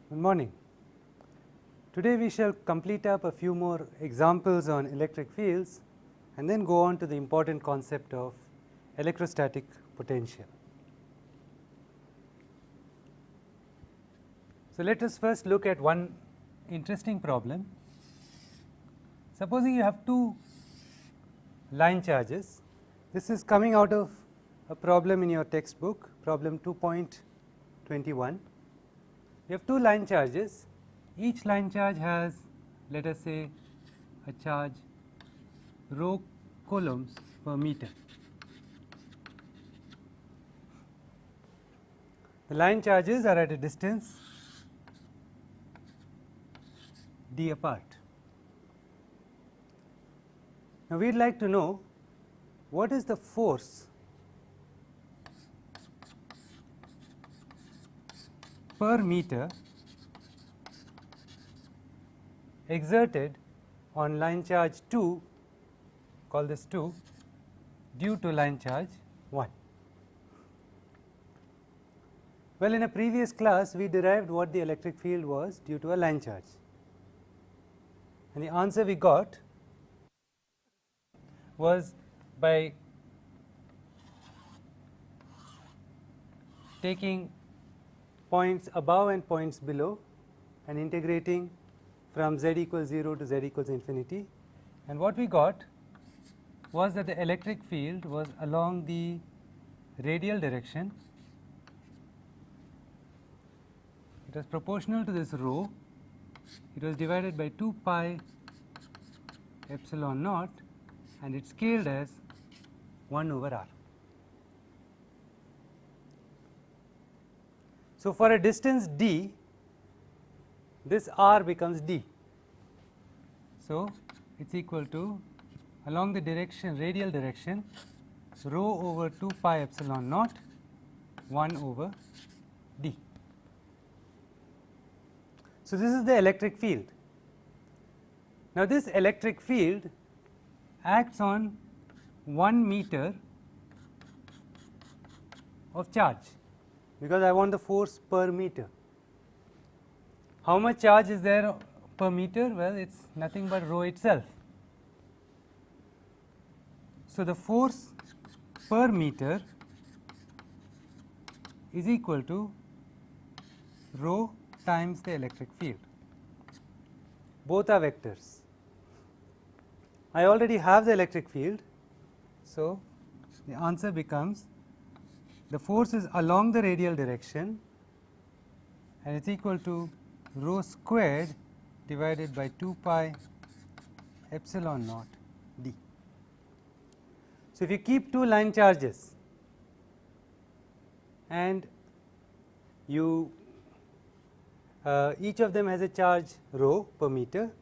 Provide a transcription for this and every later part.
Good morning. Today we shall complete up a few more examples on electric fields and then go on to the important concept of electrostatic potential. So, let us first look at one interesting problem. Supposing you have two line charges. This is coming out of a problem in your textbook, problem 2.21. You have two line charges. Each line charge has, let us say, a charge rho coulombs per meter. The line charges are at a distance d apart. Now, we would like to know what is the force per meter exerted on line charge 2, call this 2, due to line charge 1. Well, in a previous class we derived what the electric field was due to a line charge, and the answer we got was by taking points above and points below and integrating from z equals 0 to z equals infinity, and what we got was that the electric field was along the radial direction. It was proportional to this rho. It was divided by 2 pi epsilon naught, and it is scaled as 1 over r. So, for a distance d, this r becomes d. So, it is equal to, along the direction, radial direction, rho over 2 pi epsilon naught 1 over d. So, this is the electric field. Now, this electric field acts on 1 meter of charge, because I want the force per meter. How much charge is there per meter? Well, it is nothing but rho itself. So, the force per meter is equal to rho times the electric field. Both are vectors. I already have the electric field. So, the answer becomes the force is along the radial direction, and it is equal to rho squared divided by 2 pi epsilon naught d. So, if you keep two line charges and you each of them has a charge rho per meter,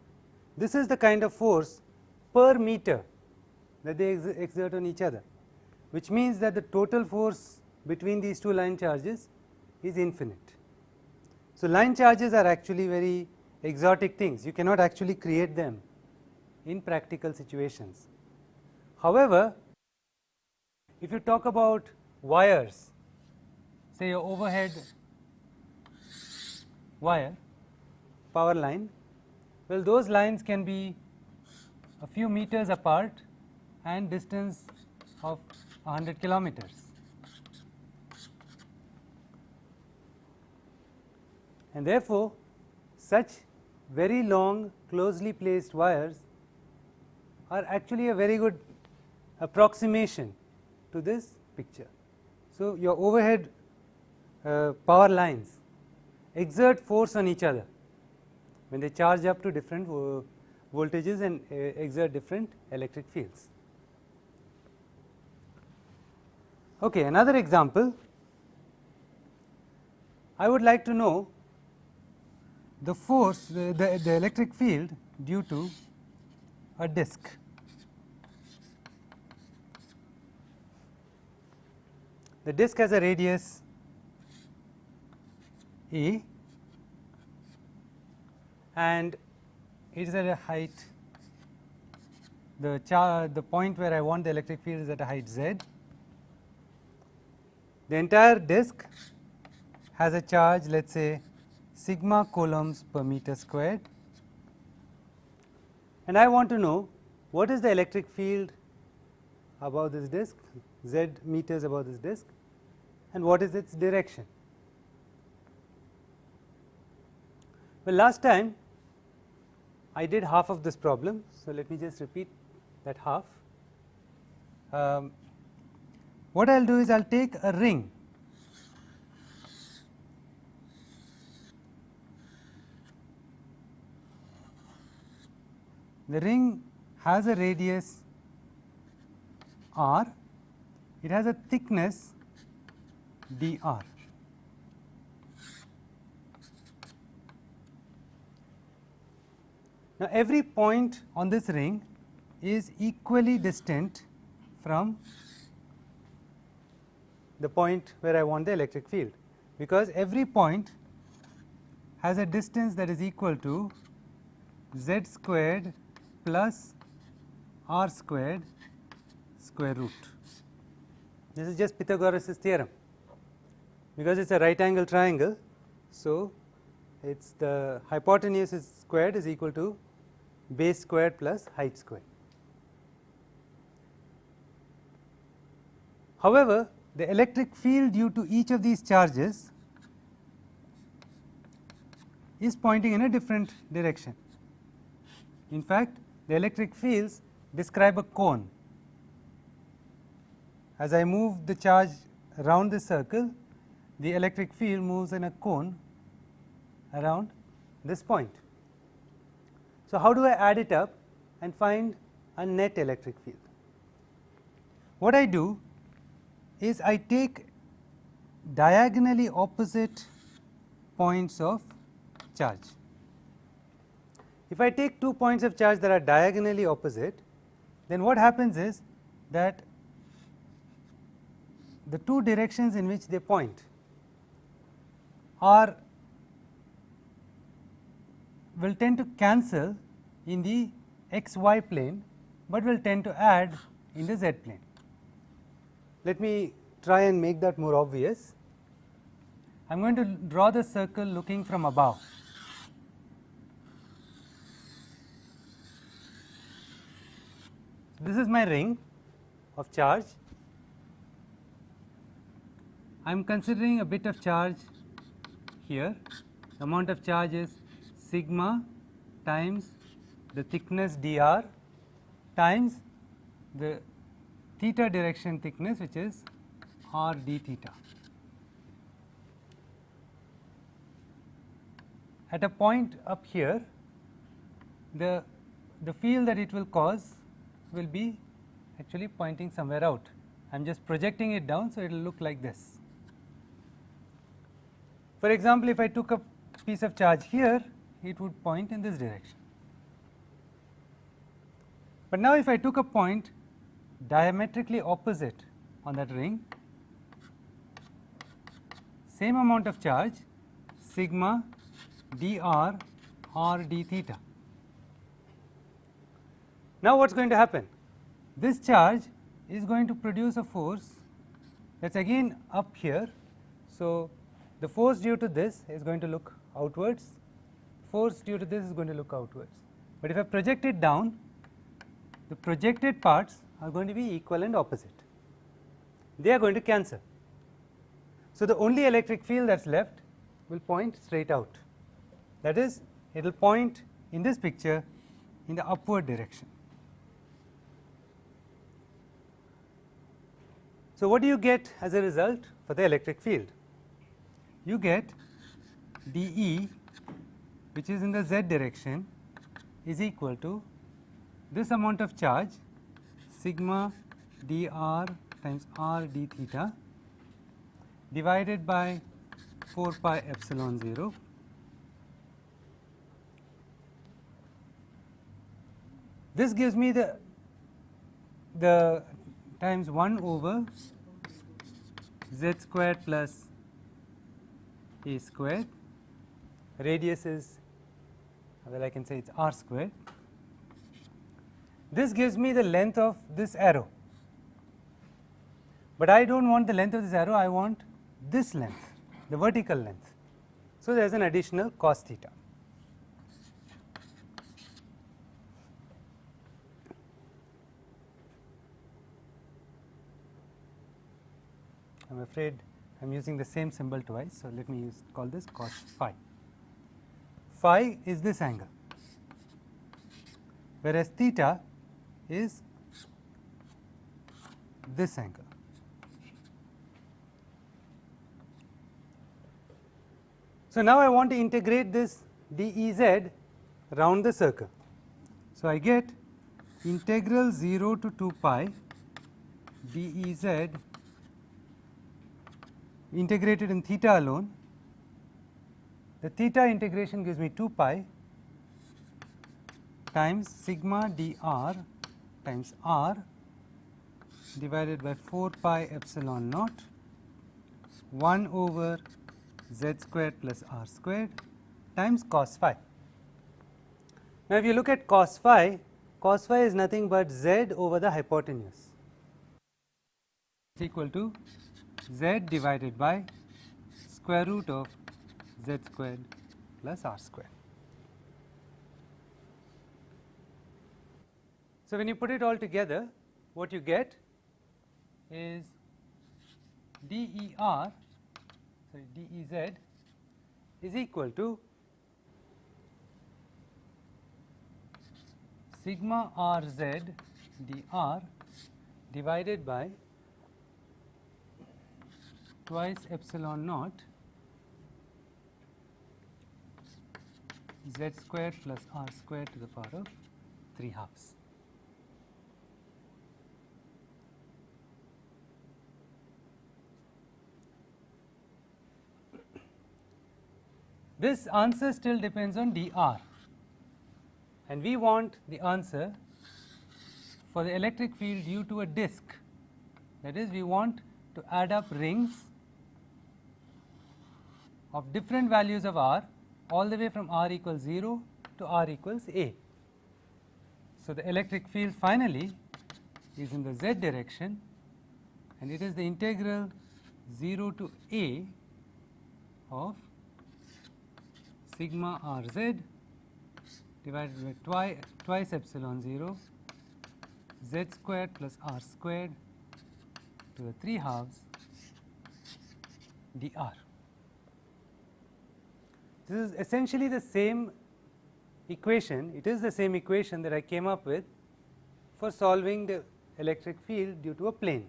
this is the kind of force per meter that they exert on each other, which means that the total force between these two line charges is infinite. So, line charges are actually very exotic things. You cannot actually create them in practical situations. However, if you talk about wires, say your overhead wire, power line, well, those lines can be a few meters apart and distance of 100 kilometers. And therefore, such very long closely placed wires are actually a very good approximation to this picture. So, your overhead power lines exert force on each other when they charge up to different voltages and exert different electric fields. Okay, another example. I would like to know the force, the electric field due to a disk. The disk has a radius a, and it is at a height, the point where I want the electric field is at a height z. The entire disk has a charge, let us say sigma coulombs per meter squared, and I want to know what is the electric field above this disk, z meters above this disk, and what is its direction. Well, last time I did half of this problem, so let me just repeat that half. What I will do is I will take a ring. The ring has a radius r, it has a thickness dr. Now, every point on this ring is equally distant from the point where I want the electric field, because every point has a distance that is equal to z squared plus r squared square root. This is just Pythagoras' theorem, because it is a right angle triangle. So, it is the hypotenuse is squared is equal to base squared plus height squared. However, the electric field due to each of these charges is pointing in a different direction. In fact, the electric fields describe a cone. As I move the charge around the circle, the electric field moves in a cone around this point. So, how do I add it up and find a net electric field? What I do is I take diagonally opposite points of charge. If I take 2 points of charge that are diagonally opposite, then what happens is that the two directions in which they point will tend to cancel in the x y plane, but will tend to add in the z plane. Let me try and make that more obvious. I am going to draw the circle looking from above. This is my ring of charge. I am considering a bit of charge here. The amount of charge is sigma times the thickness dr times the theta direction thickness, which is r d theta. At a point up here, the field that it will cause will be actually pointing somewhere out. I am just projecting it down, so it will look like this. For example, if I took a piece of charge here, it would point in this direction. But now, if I took a point diametrically opposite on that ring, same amount of charge, sigma dr r d theta. Now, what is going to happen? This charge is going to produce a force that is again up here. So, the force due to this is going to look outwards, force due to this is going to look outwards. But if I project it down, the projected parts are going to be equal and opposite. They are going to cancel. So, the only electric field that is left will point straight out. That is, it will point in this picture in the upward direction. So, what do you get as a result for the electric field? You get dE, which is in the z direction, is equal to this amount of charge, sigma dr times r d theta, divided by 4 pi epsilon 0. This gives me the times 1 over z squared plus a squared. Radius is, well, I can say it is r squared. This gives me the length of this arrow, but I do not want the length of this arrow, I want this length, the vertical length. So, there is an additional cos theta. I am afraid I am using the same symbol twice. So, let me call this cos phi. Phi is this angle, whereas theta is this angle. So, now I want to integrate this dEz round the circle. So, I get integral 0 to 2 pi dEz integrated in theta alone. The theta integration gives me 2 pi times sigma dr times r divided by 4 pi epsilon naught 1 over z squared plus r squared times cos phi. Now, if you look at cos phi is nothing but z over the hypotenuse is equal to z divided by square root of z squared plus r squared. So, when you put it all together, what you get is dEz is equal to sigma rz dr divided by twice epsilon naught z squared plus r squared to the power of 3 halves. This answer still depends on dr, and we want the answer for the electric field due to a disk. That is, we want to add up rings of different values of r all the way from r equals 0 to r equals a. So, the electric field finally is in the z direction, and it is the integral 0 to a of sigma rz divided by twice epsilon 0 z squared plus r squared to the 3 halves dr. This is essentially the same equation. It is the same equation that I came up with for solving the electric field due to a plane.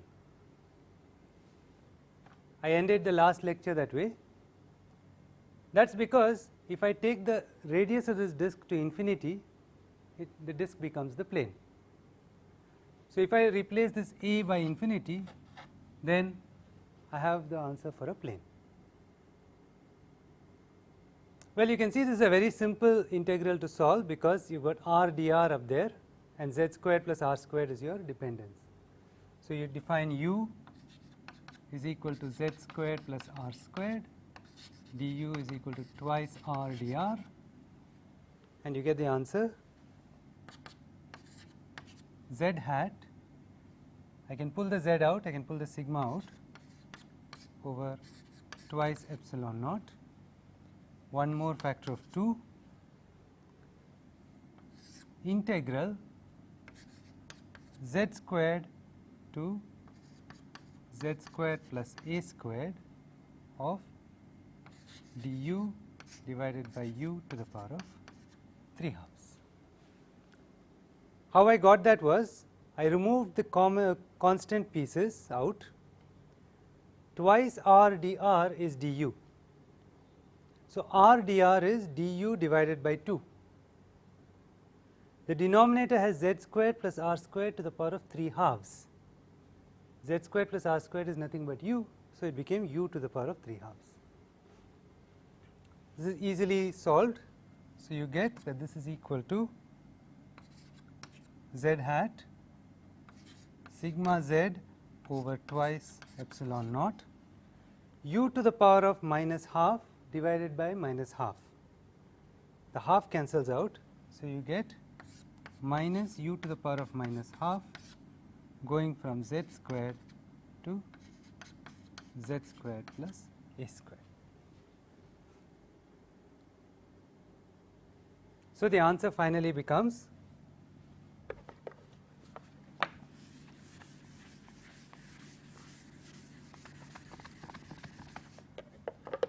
I ended the last lecture that way. That is because if I take the radius of this disk to infinity, the disk becomes the plane. So, if I replace this a by infinity, then I have the answer for a plane. Well, you can see this is a very simple integral to solve, because you have got r dr up there and z squared plus r squared is your dependence. So, you define u is equal to z squared plus r squared, du is equal to twice r dr, and you get the answer z hat. I can pull the z out, I can pull the sigma out over twice epsilon naught, one more factor of 2 integral z squared to z squared plus a squared of du divided by u to the power of 3 halves. How I got that was, I removed the constant pieces out. Twice r dr is du. So, r dr is du divided by 2. The denominator has z squared plus r squared to the power of 3 halves. Z squared plus r squared is nothing but u. So, it became u to the power of 3 halves. This is easily solved. So, you get that this is equal to z hat sigma z over twice epsilon naught u to the power of minus half divided by minus half. The half cancels out. So, you get minus u to the power of minus half going from z squared to z squared plus a squared. So, the answer finally becomes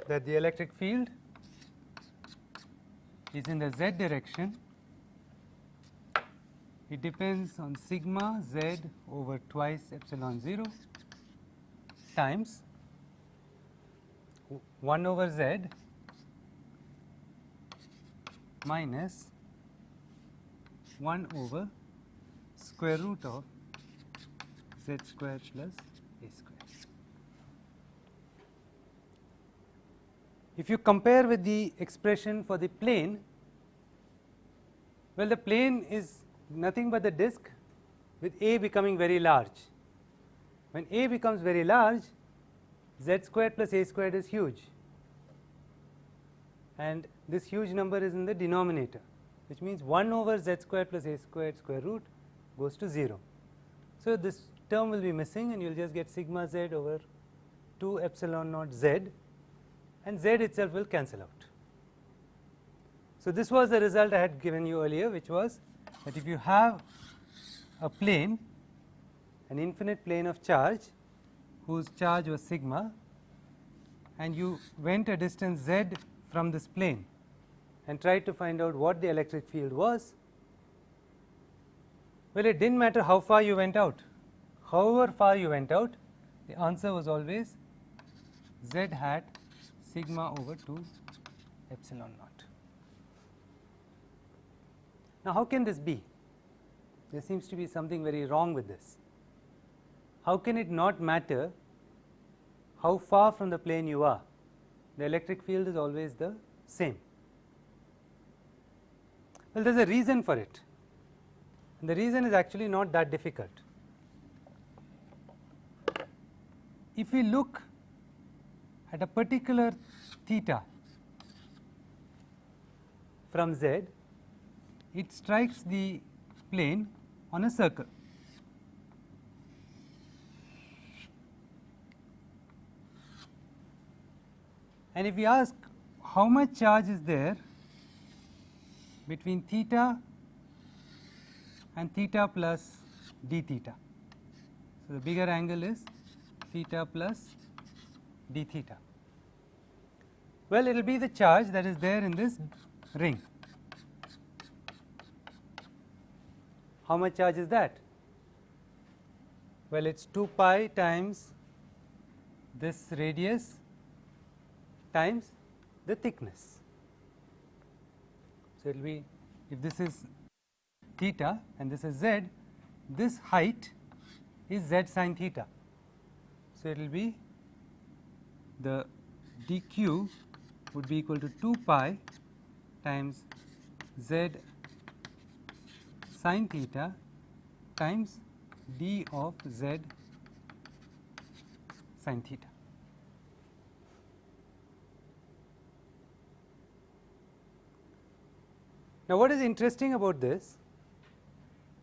that the electric field is in the z direction. It depends on sigma z over twice epsilon 0 times 1 over z minus 1 over square root of z square plus a square. If you compare with the expression for the plane, well, the plane is nothing but the disk with A becoming very large. When A becomes very large, z squared plus a squared is huge, and this huge number is in the denominator, which means 1 over z squared plus a squared square root goes to 0. So, this term will be missing and you will just get sigma z over 2 epsilon naught z, and z itself will cancel out. So, this was the result I had given you earlier, which was that if you have a plane, an infinite plane of charge whose charge was sigma, and you went a distance z from this plane and tried to find out what the electric field was, well, it did not matter how far you went out. However far you went out, the answer was always z hat sigma over 2 epsilon naught. Now, how can this be? There seems to be something very wrong with this. How can it not matter how far from the plane you are? The electric field is always the same. Well, there is a reason for it, and the reason is actually not that difficult. If we look at a particular theta from z, it strikes the plane on a circle. And if we ask how much charge is there between theta and theta plus d theta. So, the bigger angle is theta plus d theta. Well, it will be the charge that is there in this ring. How much charge is that? Well, it is 2 pi times this radius times the thickness. So, it will be, if this is theta and this is z, this height is z sin theta. So, it will be the dq would be equal to 2 pi times z sin theta times d of z sin theta. Now, what is interesting about this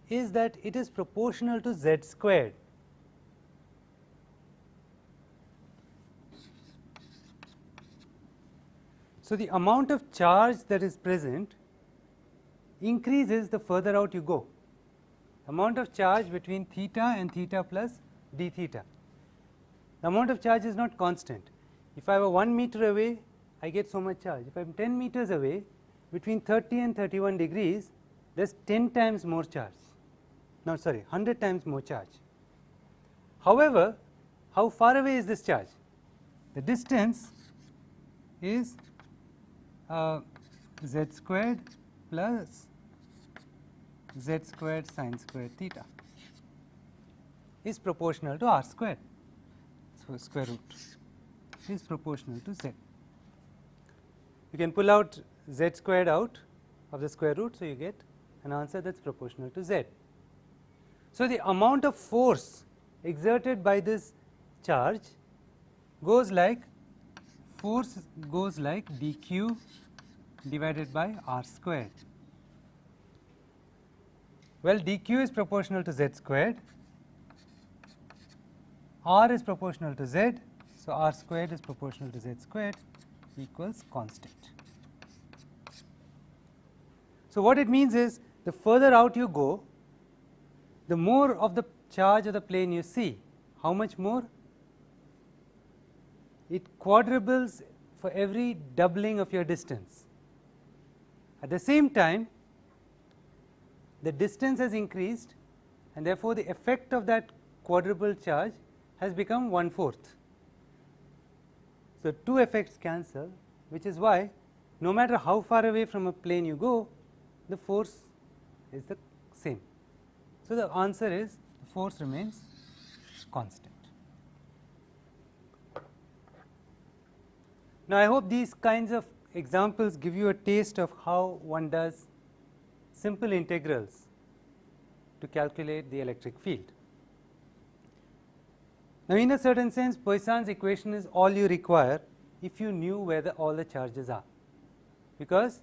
is that it is proportional to z squared. So, the amount of charge that is present increases the further out you go. Amount of charge between theta and theta plus d theta. The amount of charge is not constant. If I were 1 meter away, I get so much charge. If I am 10 meters away, between 30 and 31 degrees, there is 10 times more charge. No, sorry, 100 times more charge. However, how far away is this charge? The distance is z squared plus z squared sin squared theta is proportional to r squared. So, square root is proportional to z. You can pull out z squared out of the square root, so you get an answer that is proportional to z. So, the amount of force exerted by this charge goes like dq divided by r squared. Well, dq is proportional to z squared, r is proportional to z, so r squared is proportional to z squared equals constant. So, what it means is the further out you go, the more of the charge of the plane you see. How much more? It quadruples for every doubling of your distance. At the same time, the distance has increased, and therefore, the effect of that quadruple charge has become 1/4. So, two effects cancel, which is why no matter how far away from a plane you go, the force is the same. So, the answer is the force remains constant. Now, I hope these kinds of examples give you a taste of how one does simple integrals to calculate the electric field. Now, in a certain sense, Poisson's equation is all you require if you knew where all the charges are, because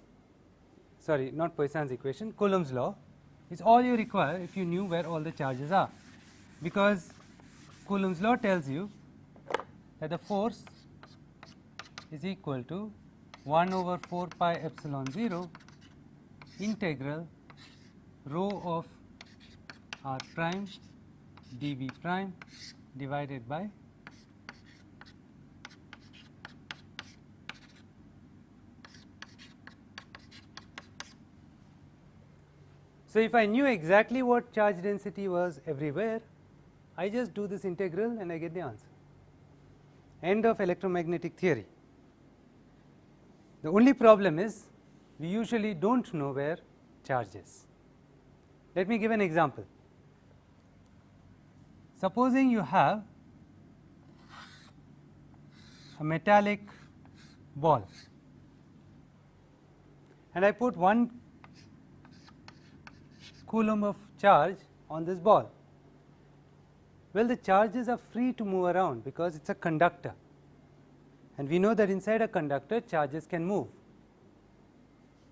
sorry, not Poisson's equation, Coulomb's law is all you require if you knew where all the charges are, because Coulomb's law tells you that the force is equal to 1 over 4 pi epsilon 0 integral rho of r prime dv prime divided by so if I knew exactly what charge density was everywhere, I just do this integral and I get the answer. End of electromagnetic theory. The only problem is we usually don't know where charge is. Let me give an example. Supposing you have a metallic ball and I put 1 Coulomb of charge on this ball. Well, the charges are free to move around because it is a conductor, and we know that inside a conductor charges can move,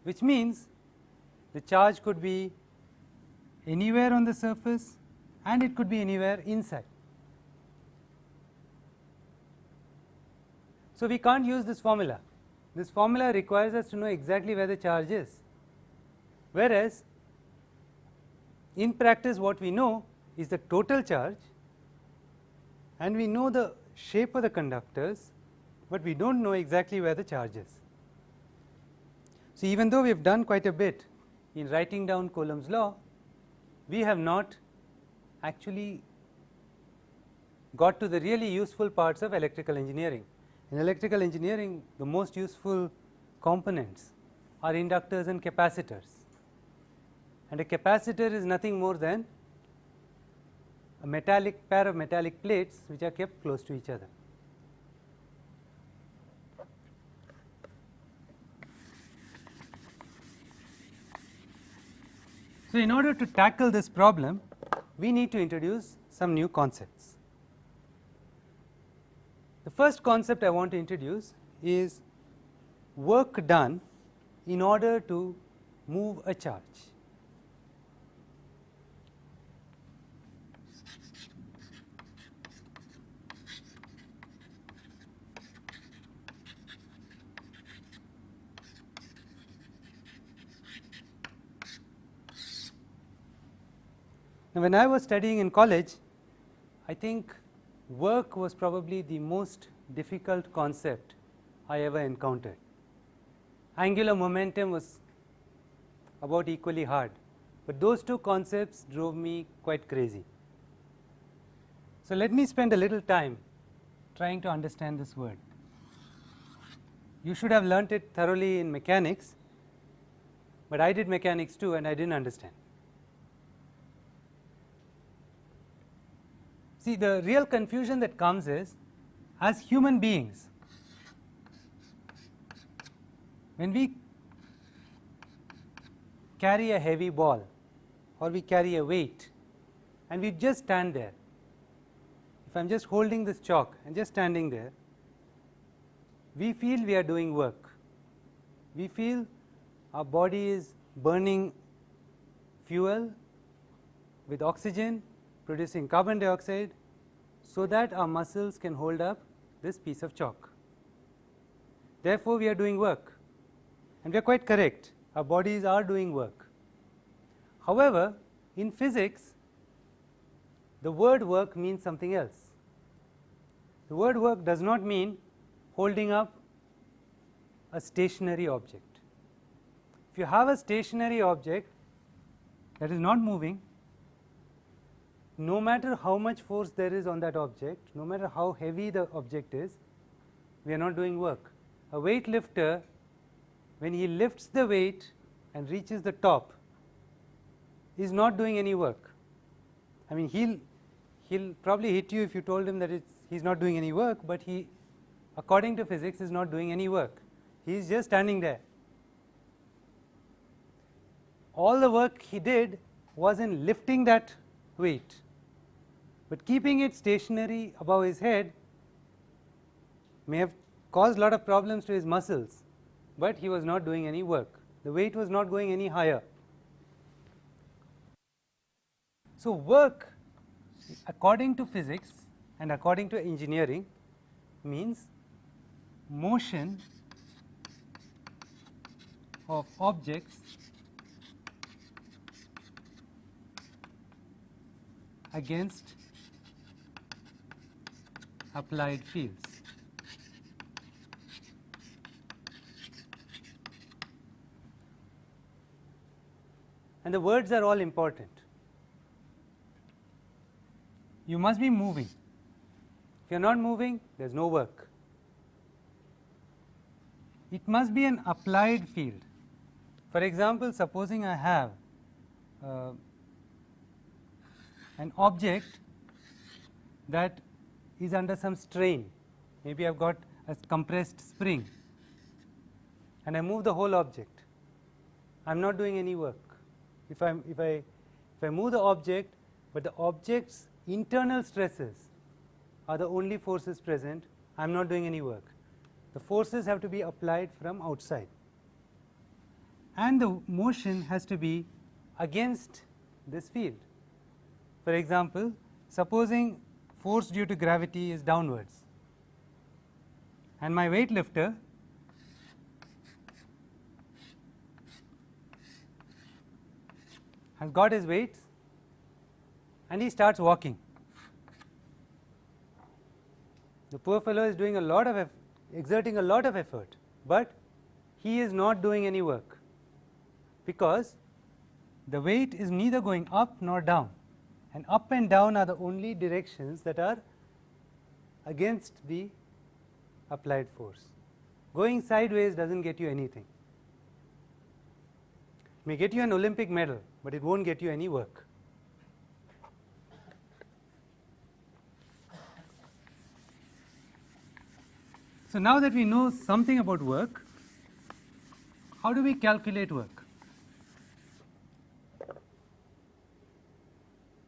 which means the charge could be anywhere on the surface and it could be anywhere inside. So, we can't use this formula. This formula requires us to know exactly where the charge is, whereas in practice what we know is the total charge and we know the shape of the conductors, but we do not know exactly where the charge is. So, even though we have done quite a bit in writing down Coulomb's law, we have not actually got to the really useful parts of electrical engineering. In electrical engineering, the most useful components are inductors and capacitors, and a capacitor is nothing more than a pair of metallic plates which are kept close to each other. So, in order to tackle this problem, we need to introduce some new concepts. The first concept I want to introduce is work done in order to move a charge. Now, when I was studying in college, I think work was probably the most difficult concept I ever encountered. Angular momentum was about equally hard, but those two concepts drove me quite crazy. So, let me spend a little time trying to understand this word. You should have learnt it thoroughly in mechanics, but I did mechanics too and I did not understand. See, the real confusion that comes is, as human beings, when we carry a heavy ball or we carry a weight and we just stand there, if I am just holding this chalk and just standing there, we feel we are doing work. We feel our body is burning fuel with oxygen, producing carbon dioxide, so that our muscles can hold up this piece of chalk. Therefore, we are doing work, and we are quite correct. Our bodies are doing work. However, in physics, the word work means something else. The word work does not mean holding up a stationary object. If you have a stationary object that is not moving, no matter how much force there is on that object, no matter how heavy the object is, we are not doing work. A weightlifter, when he lifts the weight and reaches the top, is not doing any work. I mean, he'll probably hit you if you told him that he's not doing any work, but he, according to physics, is not doing any work. He is just standing there. All the work he did was in lifting that weight, but keeping it stationary above his head may have caused a lot of problems to his muscles, but he was not doing any work. The weight was not going any higher. So work, according to physics and according to engineering, means motion of objects against applied fields. And the words are all important. You must be moving. If you are not moving, there is no work. It must be an applied field. For example, supposing I have an object that is under some strain. Maybe I have got a compressed spring and I move the whole object. I am not doing any work. If I move the object, but the object's internal stresses are the only forces present, I am not doing any work. The forces have to be applied from outside, and the motion has to be against this field. For example, supposing force due to gravity is downwards, and my weightlifter has got his weights and he starts walking. The poor fellow is doing a lot of exerting a lot of effort, but he is not doing any work, because the weight is neither going up nor down, and up and down are the only directions that are against the applied force. Going sideways doesn't get you anything. It may get you an Olympic medal, but it won't get you any work. So now that we know something about work, how do we calculate work?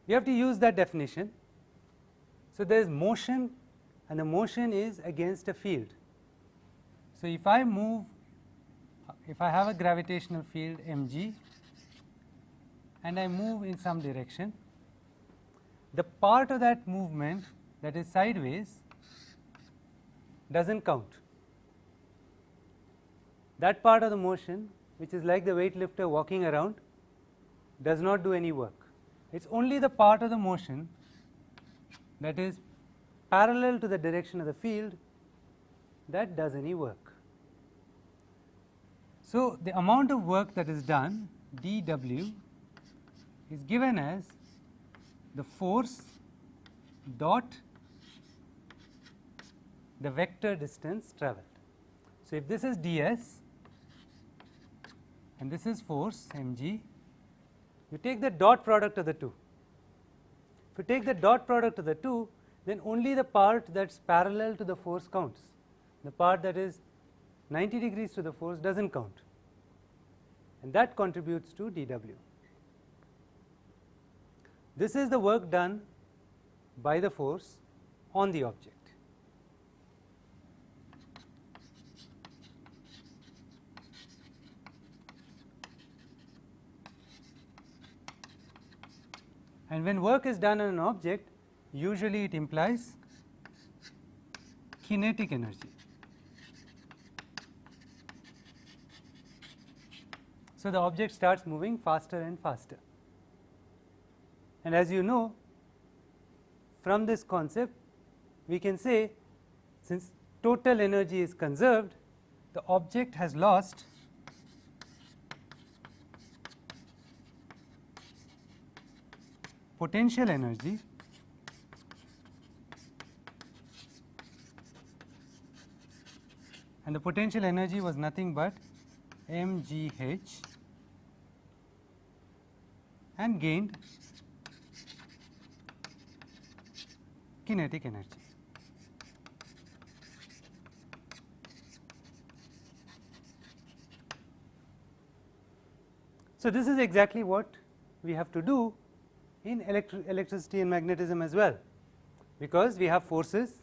We have to use that definition. So there is motion, and the motion is against a field. So if I have a gravitational field mg and I move in some direction, the part of that movement that is sideways doesn't count. That part of the motion, which is like the weightlifter walking around, does not do any work. It's only the part of the motion that is parallel to the direction of the field that does any work. So the amount of work that is done, dW, is given as the force dot the vector distance travelled. So if this is ds and this is force mg, you take the dot product of the two. If you take the dot product of the two, then only the part that's parallel to the force counts. The part that is 90 degrees to the force doesn't count, and that contributes to dW. This is the work done by the force on the object. And when work is done on an object, usually it implies kinetic energy. So, the object starts moving faster and faster, and as you know from this concept we can say, since total energy is conserved, the object has lost potential energy and the potential energy was nothing but mgh and gained kinetic energy. So, this is exactly what we have to do in electricity and magnetism as well, because we have forces.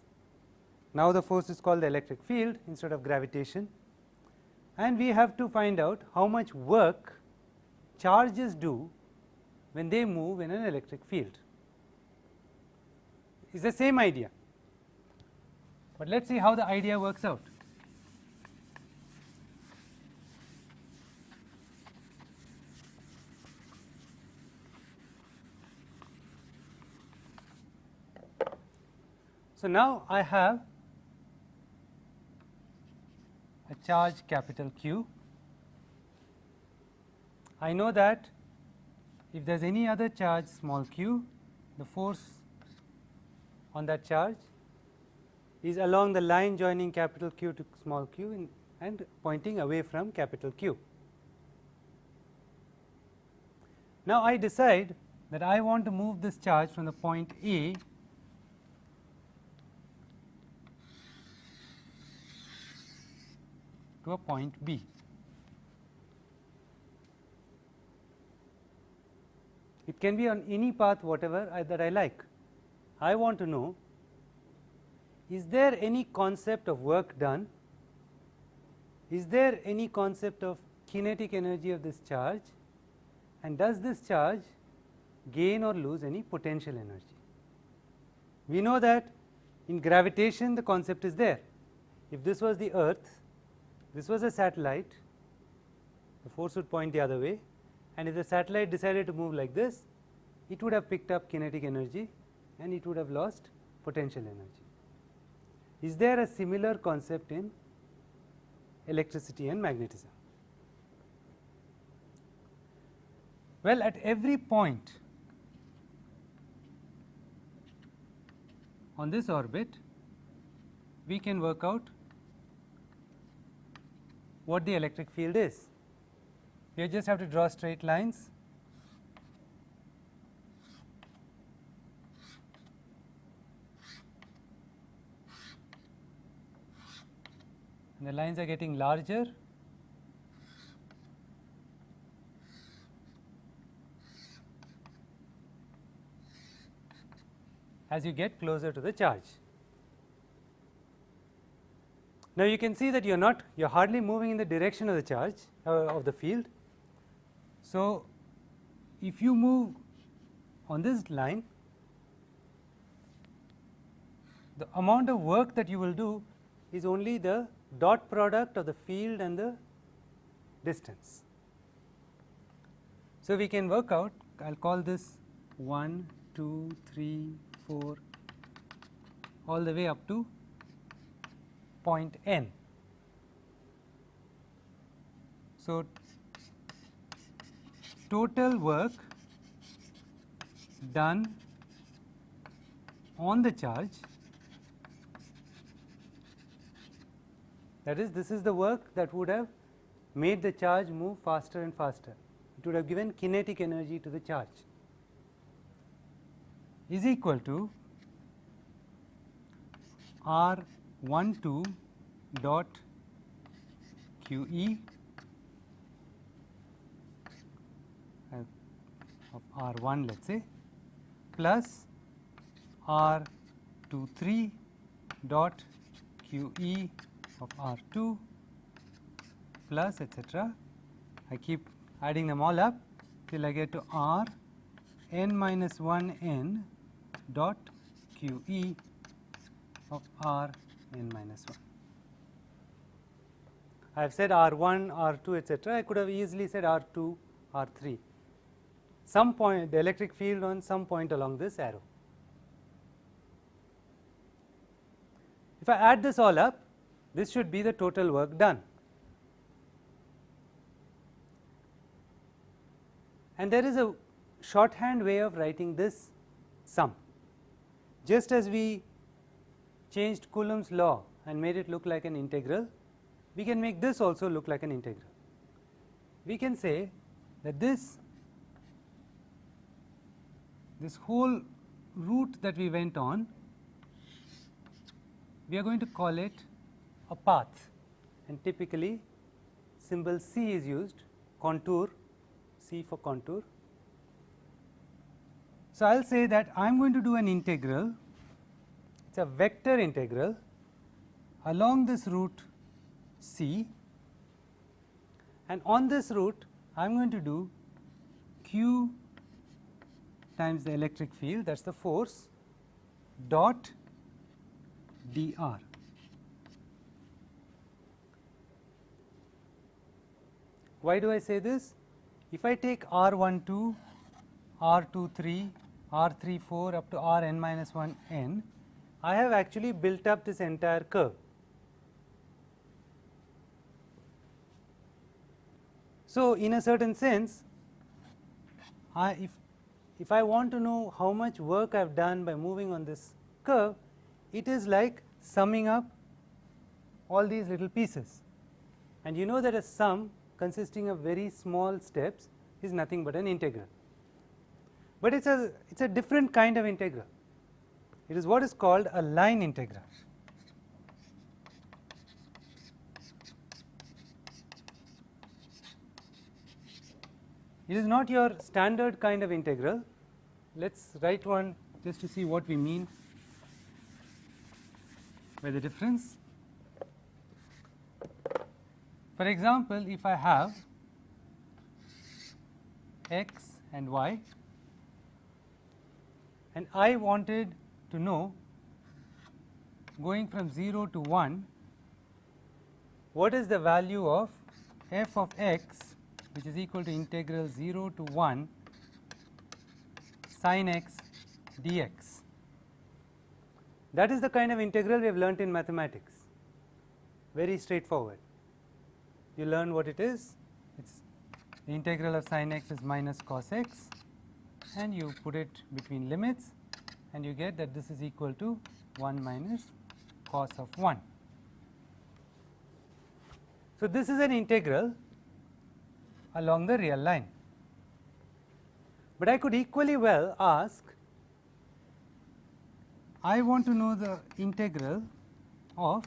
Now, the force is called the electric field instead of gravitation, and we have to find out how much work charges do when they move in an electric field. It is the same idea, but let us see how the idea works out. So, now I have a charge capital Q. I know that if there is any other charge small q, the force on that charge is along the line joining capital Q to small q and pointing away from capital Q. Now, I decide that I want to move this charge from the point A to a point B. It can be on any path whatever that I like. I want to know, is there any concept of work done? Is there any concept of kinetic energy of this charge, and does this charge gain or lose any potential energy? We know that in gravitation the concept is there. If this was the earth, this was a satellite, the force would point the other way, and if the satellite decided to move like this, it would have picked up kinetic energy and it would have lost potential energy. Is there a similar concept in electricity and magnetism? Well, at every point on this orbit, we can work out what the electric field is. You just have to draw straight lines. And the lines are getting larger. As you get closer to the charge. Now, you can see that you are hardly moving in the direction of the charge of the field. So, if you move on this line, the amount of work that you will do is only the dot product of the field and the distance. So, we can work out, I will call this 1, 2, 3, 4 all the way up to point N. So, total work done on the charge, that is, this is the work that would have made the charge move faster and faster. It would have given kinetic energy to the charge, is equal to R12 dot QE of R1, let us say, plus R23 dot QE of R2 plus etc. I keep adding them all up till I get to R n minus 1 n dot QE of R n minus 1. I have said R1, R2, etc. I could have easily said R2, R3. Some point, the electric field on some point along this arrow. If I add this all up, this should be the total work done. And there is a shorthand way of writing this sum. Just as we changed Coulomb's law and made it look like an integral, we can make this also look like an integral. We can say that this whole route that we went on, we are going to call it a path, and typically symbol C is used, contour, C for contour. So, I will say that I am going to do an integral, it is a vector integral along this route C, and on this route I am going to do Q times the electric field, that is the force, dot dr. Why do I say this? If I take R12, R23, R34 up to Rn minus 1 n, I have actually built up this entire curve. So, in a certain sense, if I want to know how much work I have done by moving on this curve, it is like summing up all these little pieces. And you know that a sum consisting of very small steps is nothing but an integral. But it is a different kind of integral. It is what is called a line integral. It is not your standard kind of integral. Let us write one just to see what we mean by the difference. For example, if I have x and y, and I wanted to know, going from 0 to 1, what is the value of f of x, which is equal to integral 0 to 1 sin x dx. That is the kind of integral we have learnt in mathematics, very straightforward. You learn what it is, it's the integral of sin x is minus cos x, and you put it between limits and you get that this is equal to 1 minus cos of 1. So, this is an integral along the real line, but I could equally well ask, I want to know the integral of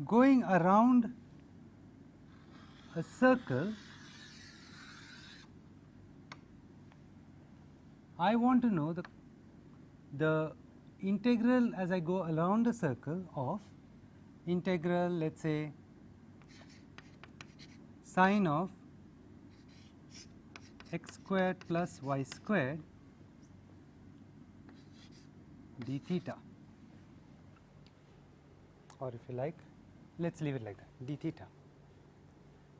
going around a circle. I want to know the integral as I go around a circle of integral, let us say, sine of x squared plus y squared d theta, or if you like, let us leave it like that, d theta.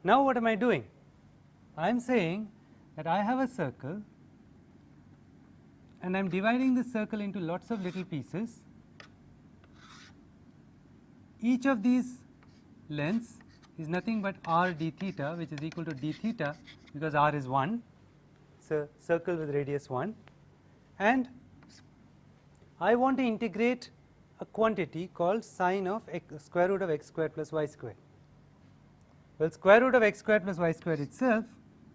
Now, what am I doing? I am saying that I have a circle and I am dividing this circle into lots of little pieces. Each of these lengths is nothing but r d theta, which is equal to d theta because r is 1, it is a circle with radius 1, and I want to integrate a quantity called sine of x, square root of x squared plus y squared. Well, square root of x squared plus y squared itself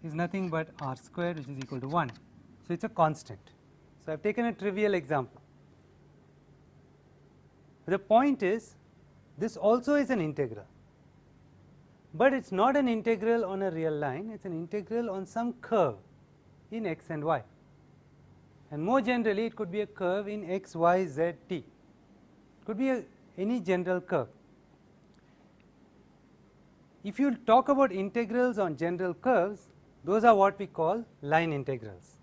is nothing but r squared, which is equal to 1. So, it is a constant. So, I have taken a trivial example. The point is, this also is an integral, but it is not an integral on a real line, it is an integral on some curve in x and y, and more generally it could be a curve in x, y, z, t, it could be any general curve. If you talk about integrals on general curves, those are what we call line integrals,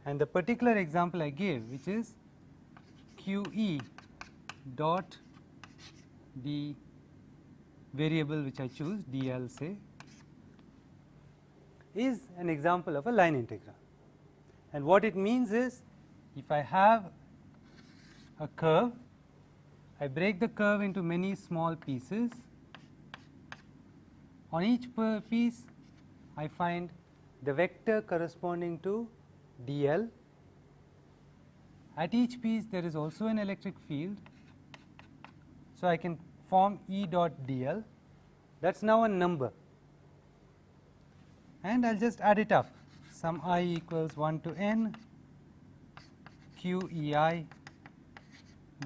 and the particular example I gave, which is QE dot dv variable which I choose, dl say, is an example of a line integral. And what it means is, if I have a curve, I break the curve into many small pieces. On each piece, I find the vector corresponding to dl. At each piece, there is also an electric field. So, I can form E dot dl. That is now a number, and I will just add it up. Sum I equals 1 to n q E I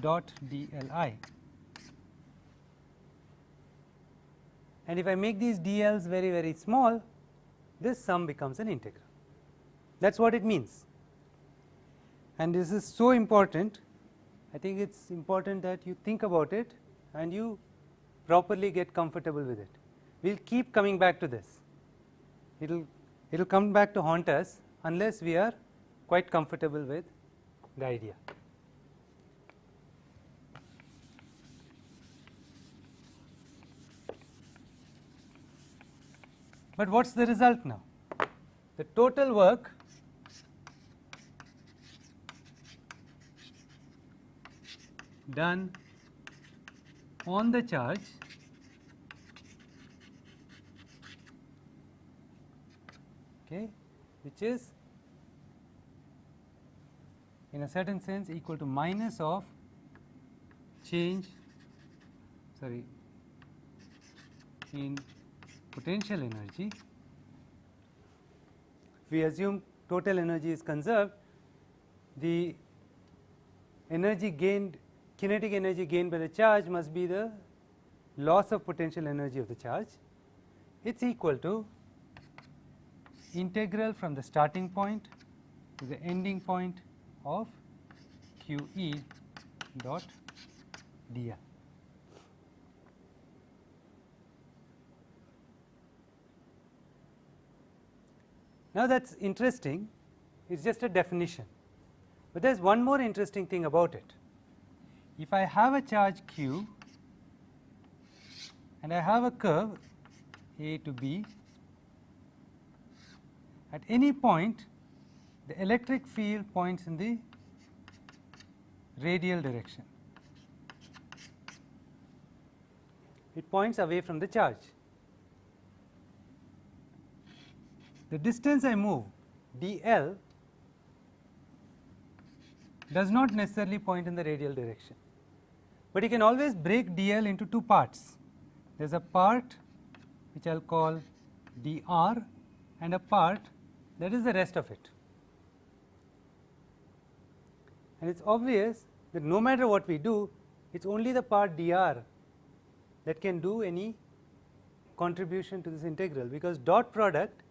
dot dli. And if I make these dl's very, very small, this sum becomes an integral. That is what it means. And this is so important. I think it is important that you think about it and you properly get comfortable with it. We will keep coming back to this. It will come back to haunt us unless we are quite comfortable with the idea. But what is the result now? The total work done on the charge which is in a certain sense equal to minus of change in potential energy. If we assume total energy is conserved, the energy gained, kinetic energy gained by the charge must be the loss of potential energy of the charge. It is equal to integral from the starting point to the ending point of QE dot dl. Now, that is interesting. It is just a definition, but there is one more interesting thing about it. If I have a charge q and I have a curve A to B, at any point the electric field points in the radial direction. It points away from the charge. The distance I move, dl, does not necessarily point in the radial direction, but you can always break dl into two parts. There is a part which I will call dr and a part that is the rest of it. And it is obvious that no matter what we do, it is only the part dr that can do any contribution to this integral, because dot product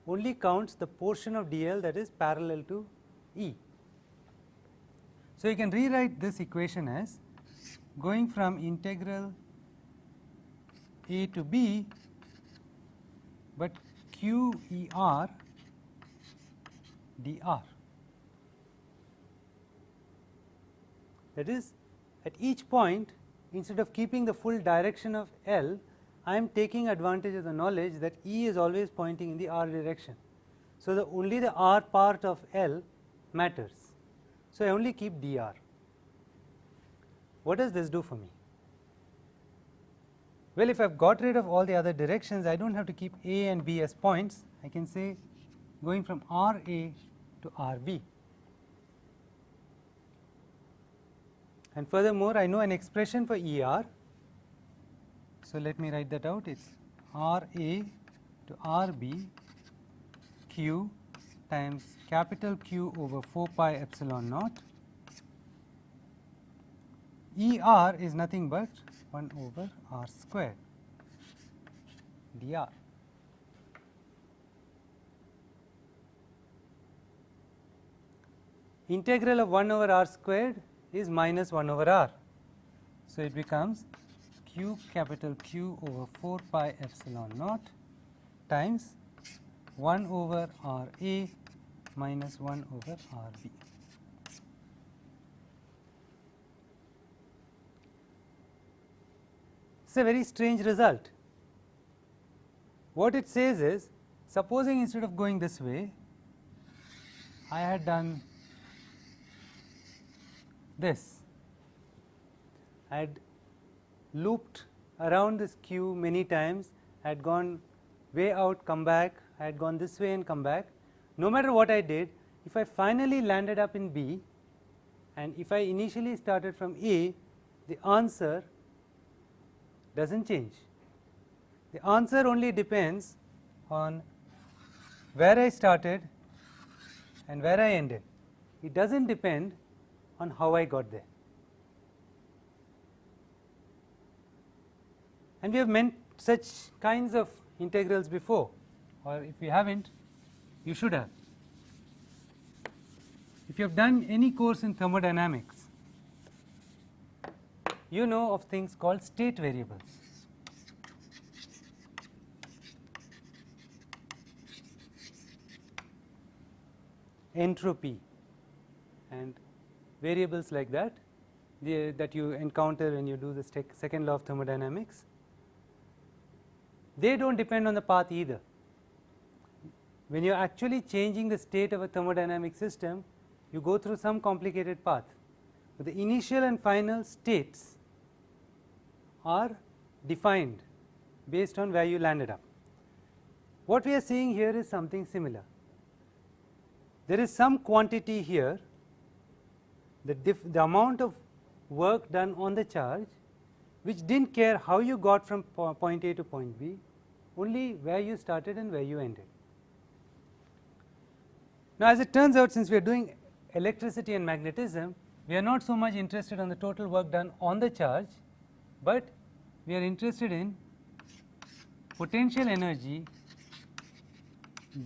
only counts the portion of dl that is parallel to E. So, you can rewrite this equation as going from integral A to B, but QER dr. That is, at each point, instead of keeping the full direction of L, I am taking advantage of the knowledge that E is always pointing in the R direction. So, only the R part of L matters. So, I only keep dr. What does this do for me? Well, if I have got rid of all the other directions, I do not have to keep A and B as points. I can say going from RA to RB. And furthermore, I know an expression for ER. So, let me write that out. It is RA to RB Q times capital Q over 4 pi epsilon naught. ER is nothing but 1 over R squared dr. Integral of 1 over R squared is minus 1 over R. So, it becomes Q capital Q over 4 pi epsilon naught times 1 over R A minus 1 over R B. is a very strange result. What it says is, supposing instead of going this way, I had done this. I had looped around this Q many times, I had gone way out, come back, I had gone this way and come back. No matter what I did, if I finally landed up in B, and if I initially started from A, the answer does not change. The answer only depends on where I started and where I ended. It does not depend on how I got there. And we have meant such kinds of integrals before, or if you have not, you should have. If you have done any course in thermodynamics, you know of things called state variables. Entropy and variables like that, that you encounter when you do the second law of thermodynamics. They do not depend on the path either. When you are actually changing the state of a thermodynamic system, you go through some complicated path, but the initial and final states are defined based on where you landed up. What we are seeing here is something similar. There is some quantity here, the amount of work done on the charge, which did not care how you got from point A to point B, only where you started and where you ended. Now, as it turns out, since we are doing electricity and magnetism, we are not so much interested on the total work done on the charge, but we are interested in potential energy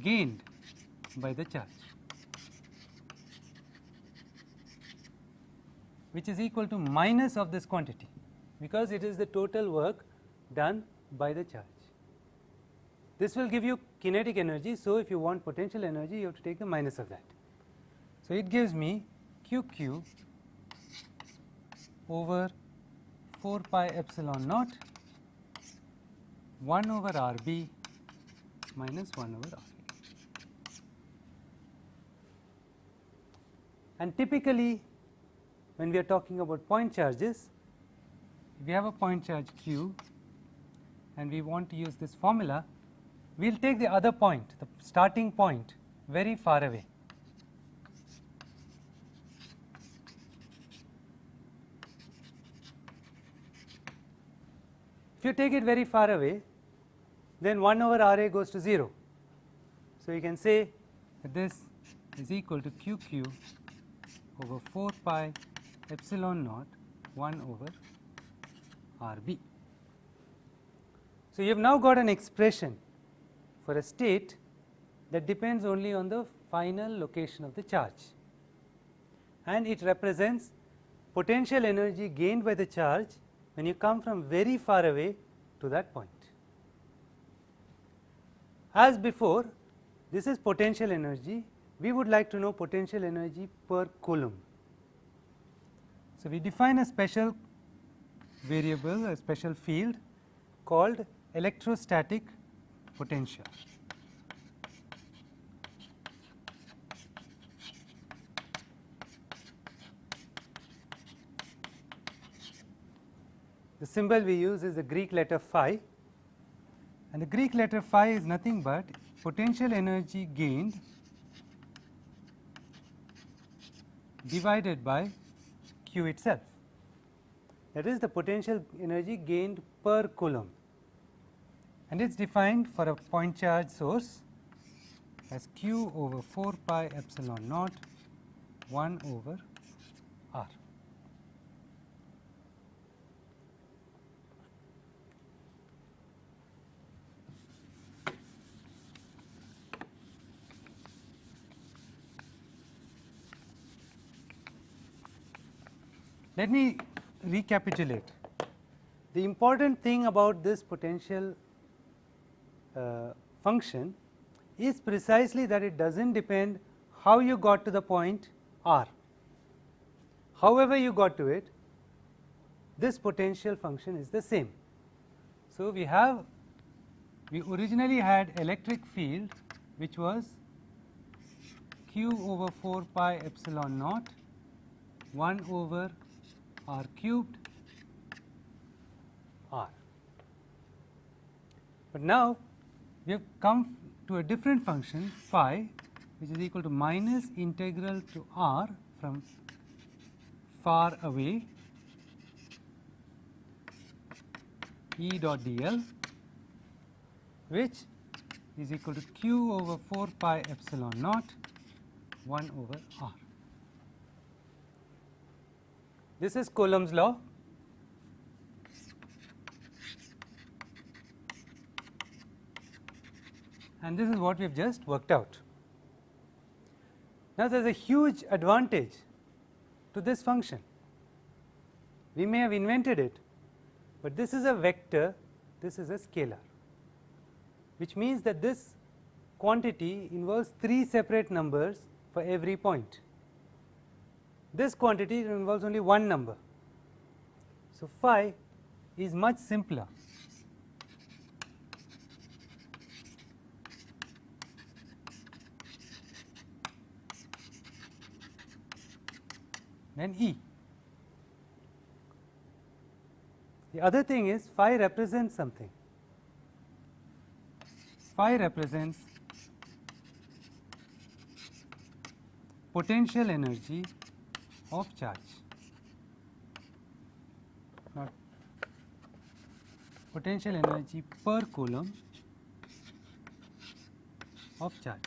gained by the charge, which is equal to minus of this quantity, because it is the total work done by the charge. This will give you kinetic energy, so if you want potential energy, you have to take the minus of that. So, it gives me QQ over 4 pi epsilon naught 1 over RB minus 1 over RB. And typically, when we are talking about point charges, if we have a point charge Q and we want to use this formula, we will take the other point, the starting point, very far away. If you take it very far away, then 1 over Ra goes to 0. So, you can say that this is equal to QQ over 4 pi epsilon naught 1 over RB. So, you have now got an expression for a state that depends only on the final location of the charge, and it represents potential energy gained by the charge when you come from very far away to that point. As before, this is potential energy. We would like to know potential energy per Coulomb. So, we define a special variable, a special field called electrostatic potential. The symbol we use is the Greek letter phi, and the Greek letter phi is nothing but potential energy gained divided by Q itself. That is the potential energy gained per Coulomb, and it is defined for a point charge source as Q over 4 pi epsilon naught 1 over R. Let me recapitulate. The important thing about this potential function is precisely that it does not depend how you got to the point R. However you got to it, this potential function is the same. So, we originally had electric field which was q over 4 pi epsilon naught 1 over r cubed r. But now we have come to a different function phi which is equal to minus integral to r from far away E dot dl, which is equal to q over 4 pi epsilon naught 1 over r. This is Coulomb's law. And this is what we have just worked out. Now, there is a huge advantage to this function. We may have invented it, but this is a vector, this is a scalar, which means that this quantity involves 3 separate numbers for every point. This quantity involves only one number. So, phi is much simpler. Than E. The other thing is phi represents something. Phi represents potential energy of charge, not potential energy per Coulomb of charge.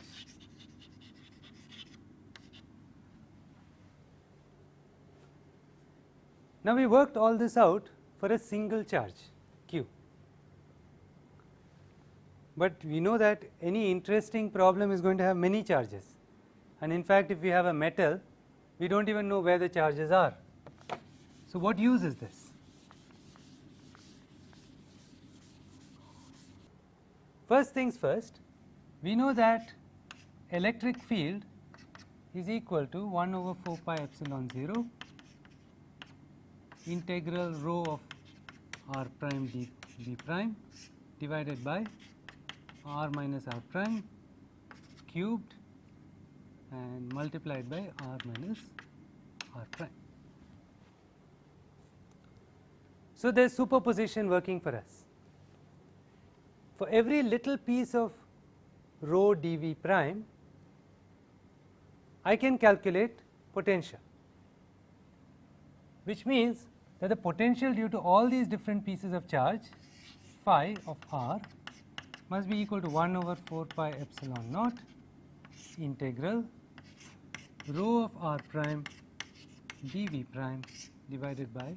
Now, we worked all this out for a single charge q, but we know that any interesting problem is going to have many charges, and in fact, if we have a metal, we do not even know where the charges are. So, what use is this? First things first, we know that electric field is equal to 1 over 4 pi epsilon 0 integral rho of r prime d prime divided by r minus r prime cubed and multiplied by r minus r prime. So, there is superposition working for us. For every little piece of rho dv prime, I can calculate potential, which means that the potential due to all these different pieces of charge phi of r must be equal to 1 over 4 pi epsilon naught integral rho of r prime dv prime divided by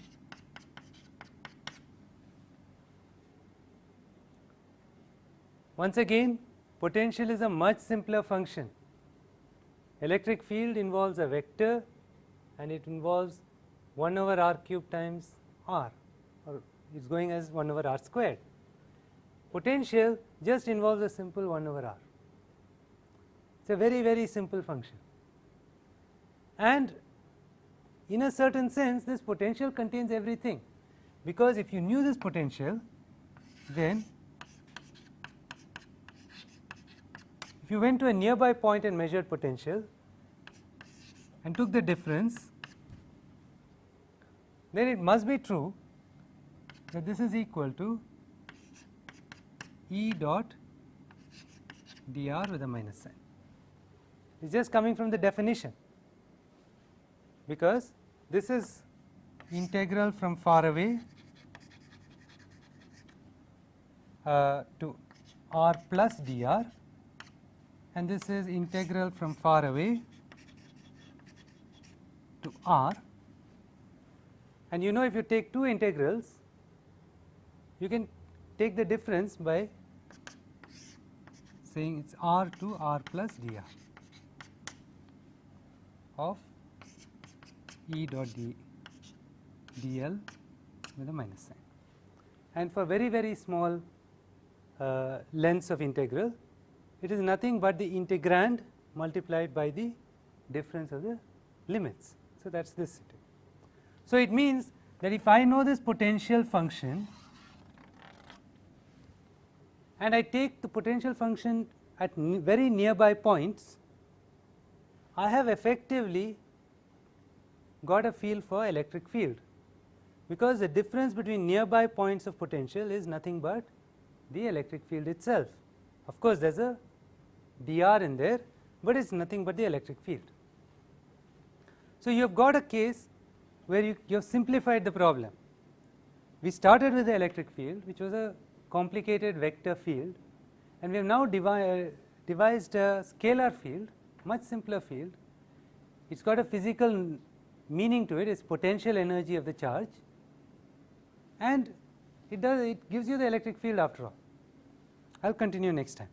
once again potential is a much simpler function. Electric field involves a vector and it involves 1 over r cube times r, or it is going as 1 over r squared. Potential just involves a simple 1 over r. It is a very, very simple function. And in a certain sense, this potential contains everything, because if you knew this potential, then if you went to a nearby point and measured potential and took the difference, then it must be true that this is equal to E dot dr with a minus sign. It is just coming from the definition, because this is integral from far away to r plus dr, and this is integral from far away to r. And you know, if you take two integrals, you can take the difference by saying it is r to r plus dr of E dot dl with a minus sign. And for very, very small lengths of integral, it is nothing but the integrand multiplied by the difference of the limits. So, that is this. So, it means that if I know this potential function, and I take the potential function at very nearby points, I have effectively got a feel for electric field, because the difference between nearby points of potential is nothing but the electric field itself. Of course, there is a dr in there, but it is nothing but the electric field. So, you have got a case where you have simplified the problem. We started with the electric field, which was a complicated vector field, and we have now devised a scalar field, much simpler field. It has got a physical meaning to it, it is potential energy of the charge, and it gives you the electric field after all. I will continue next time.